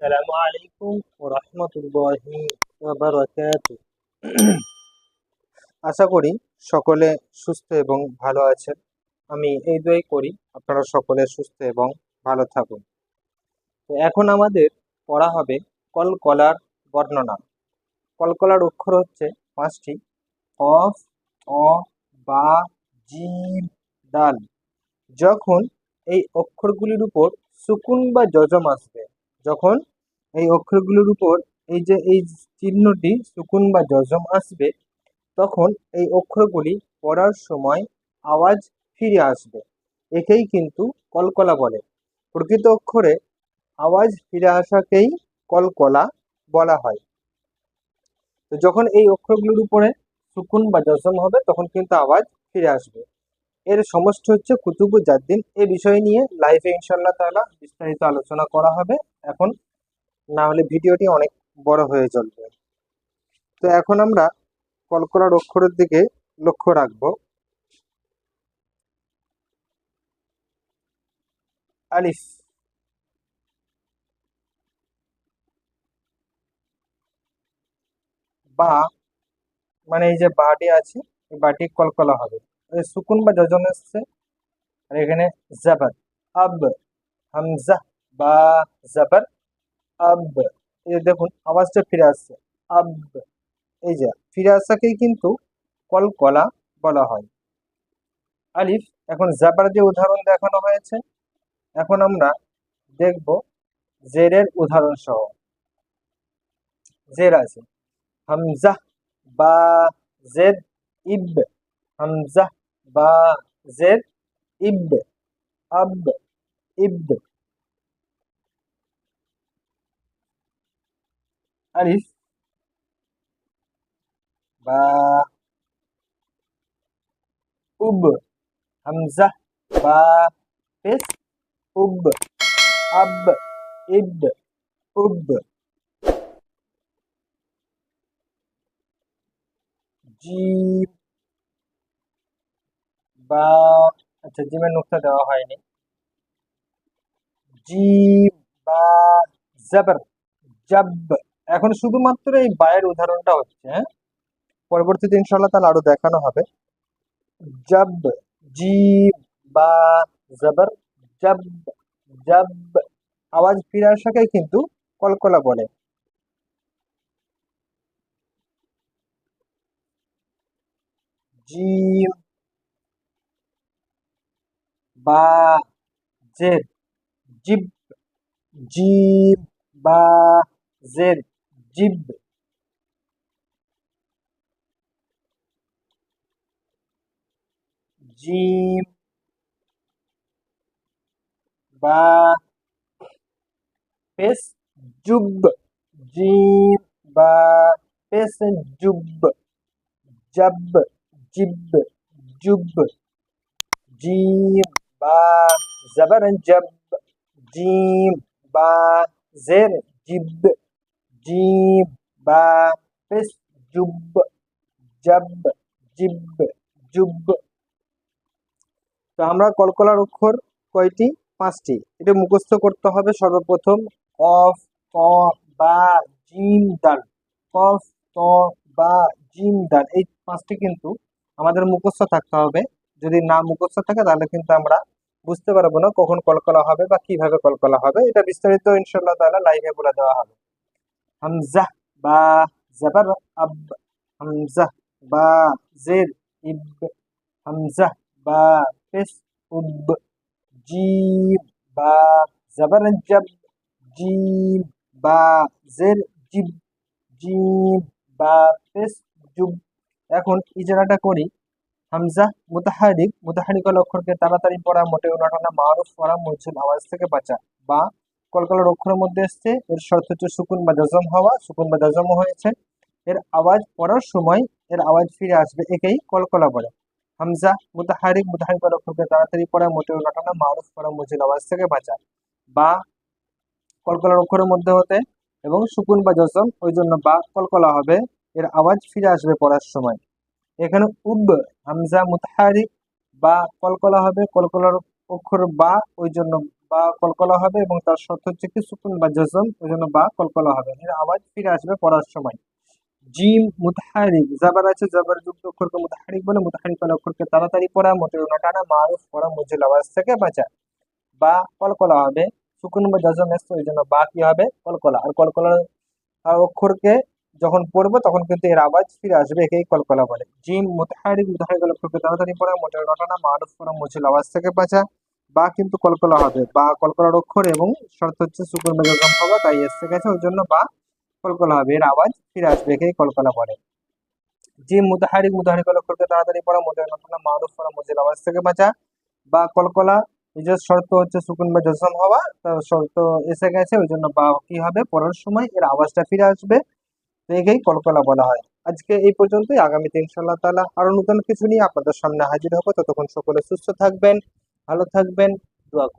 আসসালামু আলাইকুম ওয়া রাহমাতুল্লাহি ওয়া বারাকাতুহু। আশা করি সকলে সুস্থ এবং ভালো আছেন। আমি এই দোয়াই করি আপনারা সকলে সুস্থ এবং ভালো থাকুন। তো এখন আমাদের পড়া হবে কলকলার বর্ণনা। কলকলার অক্ষর হচ্ছে 5টি: কফ, অ, বা, জিম, দাল। যখন এই অক্ষরগুলির উপর সুকুন বা যজম আসবে, যখন এই অক্ষরগুলির উপর এই চিহ্নটি সুকুন বা যজম আসবে, তখন এই অক্ষরগুলি পড়ার সময় আওয়াজ ফিরে আসবে। একেই কিন্তু কলকলা বলে। প্রকৃত অক্ষরে আওয়াজ ফিরে আসাকেই কলকলা বলা হয়। তো যখন এই অক্ষরগুলির উপরে সুকুন বা যজম হবে তখন কিন্তু আওয়াজ ফিরে আসবে। এর সমষ্টি হচ্ছে কুতুবু জাদ্দিন। এ বিষয় নিয়ে লাইভে ইনশাল্লাহ তাআলা বিস্তারিত আলোচনা করা হবে। এখন না হলে ভিডিওটি অনেক বড় হয়ে চলবে। তো এখন আমরা কলকলার অক্ষরের দিকে লক্ষ্য রাখব। আলিফ, বা, মানে এই যে বাটি আছে, এই বাটি কলকলা হবে। সুকুন বা যজম এসছে, আর এখানে জাবার। আব, হামজা, বা, জাবার, আব। এই যে দেখুন আওয়াজটা ফিরে আসছে, আব। এই যে ফিরে আসাকেই কিন্তু কলকলা বলা হয়। আলিফ। এখন জাবার যে উদাহরণ দেখানো হয়েছে, এখন আমরা দেখব জেরের উদাহরণ সহ। জের আছে, হামজা, বা, জের, ইব। হামজা, বা, জের, ইব, আব, ইব। আলিফ, বা, উব। হামজা, বা, পেশ, উব, আব, ইব, উব। জিম, বা, আচ্ছা জিমের নুকতা দেওয়া হয়নি। জিম, বা, জাবর, জাব। এখন শুধুমাত্র এই বায়ের উদাহরণটা হচ্ছে, হ্যাঁ, পরবর্তীতে ইনশাল্লাহ তাহলে আরো দেখানো হবে। জব, জিম, বা, জবর, জব, জব। আওয়াজ ফিরে আসাকে কিন্তু কলকলা বলে। জিম, বা, জের, জিব। জিম, বা, জের, জিব। জিম, বা, পেশ, জুব। জিম, বা, পেশ, জুব, জব, জিব, জুব। জিম, বা, জবর, জব। জিম, বা, জের, জিব। জিম, বা, পেশ, জুব, জব, জিব, জুব। তো আমরা কলকলার অক্ষর কয়টি? 5টি। এটা মুখস্থ করতে হবে সর্বপ্রথম। কফ, ক, বা, জিম, দাল। কফ, ক, বা, জিম, দাল, এই 5টি কিন্তু আমাদের মুখস্থ থাকতে হবে। যদি না মুখস্থ থাকে তাহলে কিন্তু আমরা বুঝতে পারবো না কখন কলকলা হবে বা কিভাবে কলকলা হবে। এটা বিস্তারিত ইনশাল্লাহ তাআলা লাইভে বলে দেওয়া হবে। হামজা, বা, জবর, আব। হামজা, বা, জের, ইব। হামজা, বা, পেশ, উব। জিম, বা, জবর, জব। জিম, বা, জের, জিব। জিম, বা, পেশ, জুব। এখন ইজারাটা করি। হামজা মুতাহারিক, মুতাহারিক হলো অক্ষরকে তাড়াতাড়ি পড়া, মোটেও না না, মারুফ পড়া, মজুদ আওয়াজ থেকে বাঁচা। বা কলকলার অক্ষরের মধ্যে এসছে, এর শর্ত হচ্ছে সুকুন বা জজম হওয়া, সুকুন বা জজমও হয়েছে। এর আওয়াজ পড়ার সময় এর আওয়াজ ফিরে আসবে, একেই কলকলা বলে। হামজা মুতাহারিক, মুতাহারিক হলো অক্ষরকে তাড়াতাড়ি পড়া, মোটেও না মারুফ পড়া, মজুদ আওয়াজ থেকে বাঁচা। বা কলকলার অক্ষরের মধ্যে হতে এবং সুকুন বা জজম, ওই জন্য বা কলকলা হবে, এর আওয়াজ ফিরে আসবে পড়ার সময়। এখানে উব, হামজা মুতাহারিক, বা কলকলা হবে, কলকলার অক্ষর বা, ওই জন্য বা কলকলা হবে, এবং তার শর্ত হচ্ছে কি সুকুন বা জজম, ওই জন্য বা কলকলা হবে, এর আওয়াজ ফিরে আসবে পড়ার সময়। জিম মুতাহারিক, জাবার আছে, জাবার যুক্ত অক্ষরকে মুতাহারিক বলে, মুতাহারিক ওয়ালা অক্ষরকে তাড়াতাড়ি পড়া, মোটেও না টানা, মারুফ পড়া, মুজিল আওয়াজ থেকে বাঁচা। বা কলকলা হবে, সুকুন বা জজম এসছে, ওই জন্য বা কি হবে কলকলা। আর কলকলা আর অক্ষরকে যখন পড়বো তখন কিন্তু এর আওয়াজ ফিরে আসবে, একেই কলকলা বলে। জিম মুতাহারিক, মুতাহারিক ওয়ালা অক্ষরকে তাড়াতাড়ি পড়া, মোটেও না টানা, মারুফ পড়া, মুজিল আওয়াজ থেকে বাঁচা। বা কিন্তু কলকলা হবে, বা কলকলার অক্ষর এবং শর্ত হচ্ছে সুকুন বা জজম হওয়া, তাই এসে গেছে, ওই জন্য বা কলকলা হবে, এর আওয়াজ ফিরে আসবে, একেই কলকলা বলে। জিম মুতাহারিক, মুতাহারিক ওয়ালা অক্ষরকে তাড়াতাড়ি পড়া, মোটেও না টানা, মারুফ পড়া, মুজিল আওয়াজ থেকে বাঁচা। বা কলকলা, নিজের শর্ত হচ্ছে সুকুন বা জজম হওয়া, তো শর্ত এসে গেছে, ওই জন্য বা কি হবে পড়ার সময় এর আওয়াজটা ফিরে আসবে, তো একেই কলকলা বলা হয়। আজকে এই পর্যন্তই, আগামীতে ইনশাআল্লাহ তাআলা আরো নতুন কিছু নিয়ে আপনাদের সামনে হাজির হবো। ততক্ষণ সকলে সুস্থ থাকবেন, ভালো থাকবেন, দোয়া করবেন।